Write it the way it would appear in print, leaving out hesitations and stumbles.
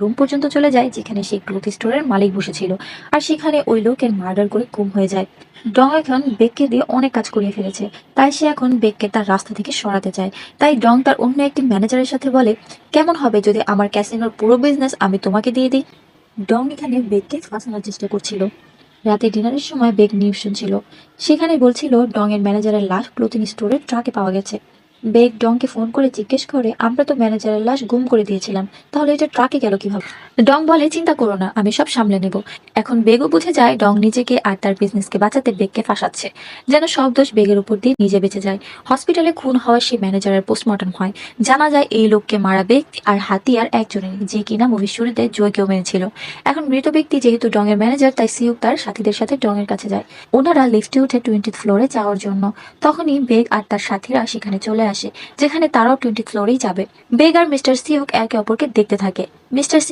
Room পর্যন্ত চলে যায় যেখানে সেই ক্লথ স্টোরের মালিক বসেছিল। আর সেখানে ওই লোকের মার্ডার করে গুম হয়ে যায়। ডং এখন বেককে দিয়ে অনেক কাজ করিয়ে ফেলেছে, তাই সে এখন বেককে তার রাস্তা থেকে সরাতে চায়। তাই ডং তার অন্য একটি ম্যানেজারের সাথে বলে, কেমন হবে যদি আমার ক্যাসিনোর পুরো বিজনেস আমি তোমাকে দিয়ে দিই। ডং এখানে বেককে ফাঁসানোর চেষ্টা করছিল। রাতে ডিনারের সময় বেক নিউজ শুনছিল। সেখানে বলছিল ডং এর ম্যানেজারের লাশ ক্লোথিং স্টোরের ট্রাকে পাওয়া গেছে। বেক ডংকে ফোন করে জিজ্ঞেস করে, আমরা তো ম্যানেজারের লাশ গুম করে দিয়েছিলাম, তাহলে এটা ট্রাকে গেল কিভাবে? ডং বলে, চিন্তা করো না, আমি সব সামলে নেব। এখন বেগও বুঝে যায় ডং নিজেকে আর তার বিজনেসকে বাঁচাতে বেগকে ফাঁসাচ্ছে, যেন সব দোষ বেগের উপর দিয়ে নিজে বেঁচে যায়। হসপিটালে খুন হওয়া সেই ম্যানেজারের পোস্টমর্টম হয়। জানা যায় এই লোককে মারা ব্যক্তি আর হাতিয়ার একজনের, যে কিনা মুভির শুরুতে জয়কেও মেরেছিল। এখন মৃত ব্যক্তি যেহেতু ডং এর ম্যানেজার, তাই সিউক তার সাথীদের সাথে ডং এর কাছে যায়। ওনারা লিফটে উঠে 20th ফ্লোরে যাওয়ার জন্য। তখনই বেগ আর তার সাথীরা সেখানে চলে আসে, যেখানে তারাও 20th ফ্লোরেই যাবে। বেগ আর মিস্টার সিউক একে অপরকে দেখতে থাকে। মিস্টার সিউক